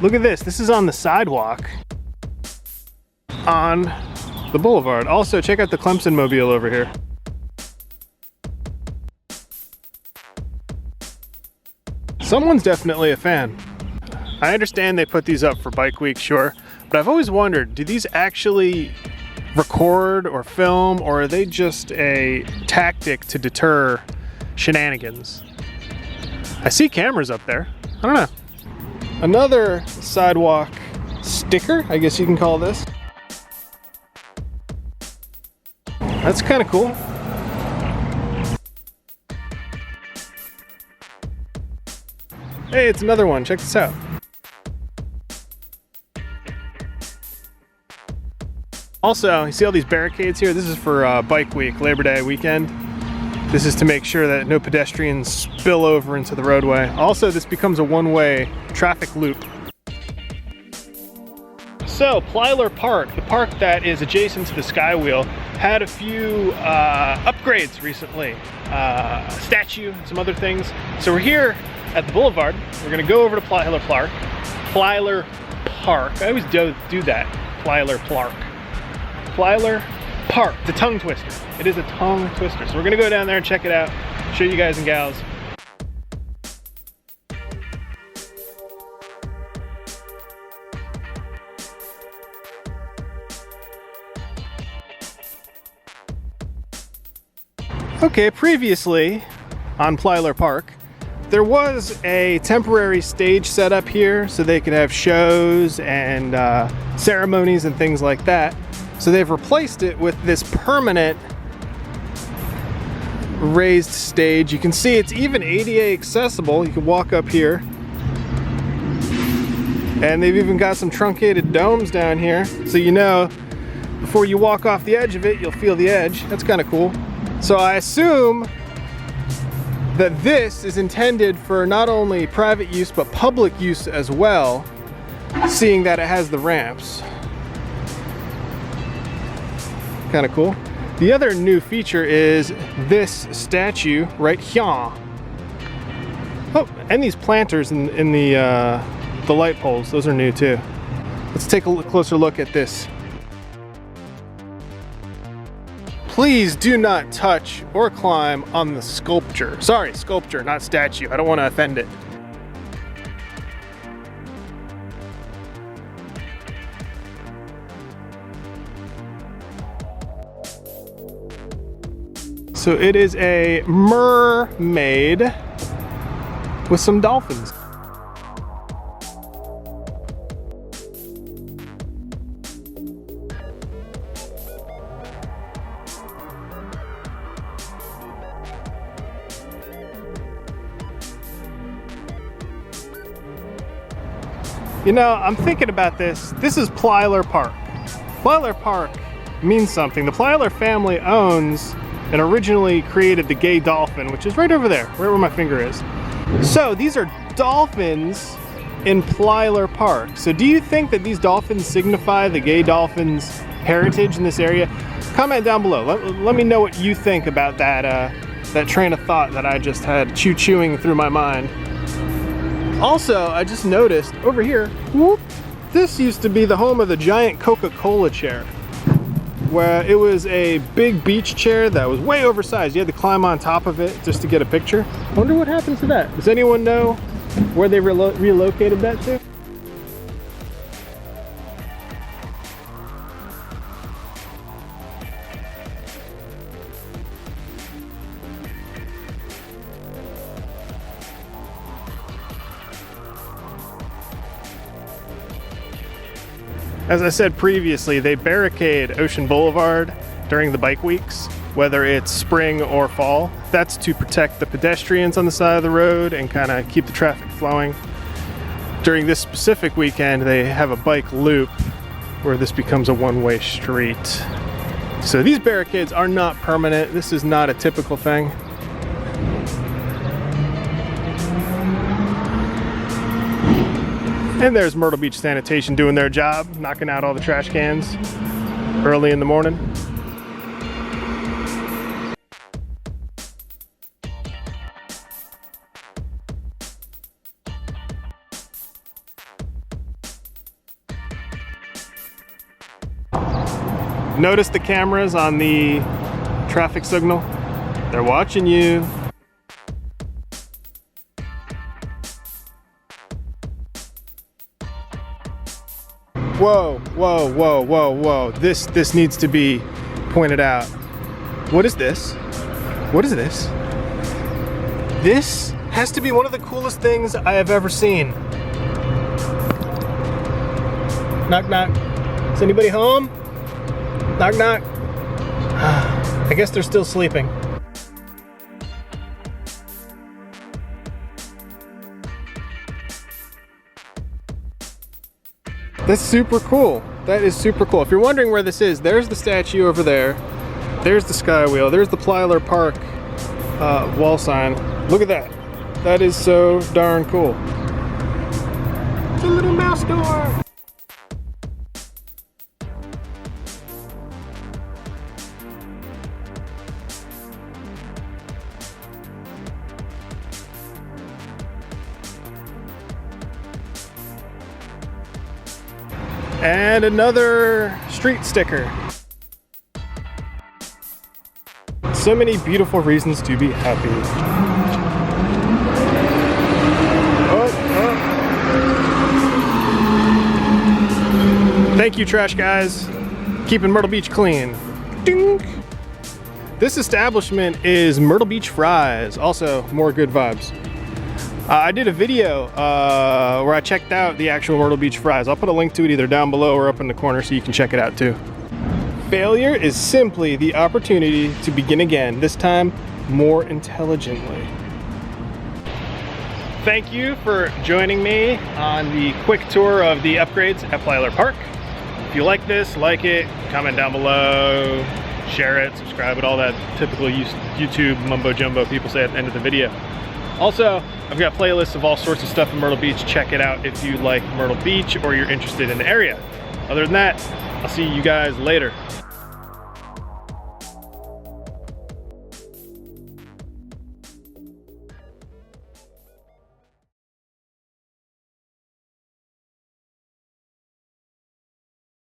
look at this. This is on the sidewalk on the Boulevard. Also, check out the Clemson mobile over here. Someone's definitely a fan. I understand they put these up for Bike Week, sure, but I've always wondered, do these actually record or film, or are they just a tactic to deter shenanigans? I see cameras up there. I don't know. Another sidewalk sticker, I guess you can call this. That's kind of cool. Hey, it's another one. Check this out. Also, you see all these barricades here? This is for Bike Week, Labor Day weekend. This is to make sure that no pedestrians spill over into the roadway. Also, this becomes a one-way traffic loop. So, Plyler Park, the park that is adjacent to the Skywheel, had a few upgrades recently. A statue, some other things. So we're here at the Boulevard. We're gonna go over to Plyler Park. Plyler Park. I always do that. Plyler Park. Plyler Park. It's a tongue twister. It is a tongue twister. So we're gonna go down there and check it out. Show you guys and gals. Okay, previously on Plyler Park, there was a temporary stage set up here so they could have shows and ceremonies and things like that. So they've replaced it with this permanent raised stage. You can see it's even ADA accessible. You can walk up here. And they've even got some truncated domes down here. So you know, before you walk off the edge of it, you'll feel the edge. That's kind of cool. So I assume that this is intended for not only private use, but public use as well, seeing that it has the ramps. Kind of cool. The other new feature is this statue right here. Oh, and these planters in the light poles, those are new too. Let's take a closer look at this. Please do not touch or climb on the sculpture. Sorry, sculpture, not statue. I don't want to offend it. So it is a mermaid with some dolphins. You know, I'm thinking about this. This is Plyler Park. Plyler Park means something. The Plyler family owns and originally created the gay dolphin, which is right over there, right where my finger is. So these are dolphins in Plyler Park. So do you think that these dolphins signify the gay dolphins' heritage in this area? Comment down below. Let me know what you think about that train of thought that I just had chewing through my mind. Also, I just noticed over here, whoop, this used to be the home of the giant Coca-Cola chair, where it was a big beach chair that was way oversized. You had to climb on top of it just to get a picture. I wonder what happened to that. Does anyone know where they relocated that to? As I said previously, they barricade Ocean Boulevard during the bike weeks, whether it's spring or fall. That's to protect the pedestrians on the side of the road and kind of keep the traffic flowing. During this specific weekend, they have a bike loop where this becomes a one-way street. So these barricades are not permanent. This is not a typical thing. And there's Myrtle Beach Sanitation doing their job, knocking out all the trash cans early in the morning. Notice the cameras on the traffic signal. They're watching you. Whoa, whoa, whoa, whoa, whoa. This needs to be pointed out. What is this? What is this? This has to be one of the coolest things I have ever seen. Knock, knock. Is anybody home? Knock, knock. I guess they're still sleeping. That's super cool. That is super cool. If you're wondering where this is, there's the statue over there. There's the sky wheel. There's the Plyler Park wall sign. Look at that. That is so darn cool. It's a little mouse door. And another street sticker. So many beautiful reasons to be happy. Oh. Thank you, trash guys. Keeping Myrtle Beach clean. Ding. This establishment is Myrtle Beach Fries. Also, more good vibes. I did a video where I checked out the actual Myrtle Beach Fries. I'll put a link to it either down below or up in the corner so you can check it out too. Failure is simply the opportunity to begin again, this time more intelligently. Thank you for joining me on the quick tour of the upgrades at Plyler Park. If you like this, like it, comment down below, share it, subscribe it, all that typical YouTube mumbo jumbo people say at the end of the video. Also, I've got playlists of all sorts of stuff in Myrtle Beach. Check it out if you like Myrtle Beach or you're interested in the area. Other than that, I'll see you guys later.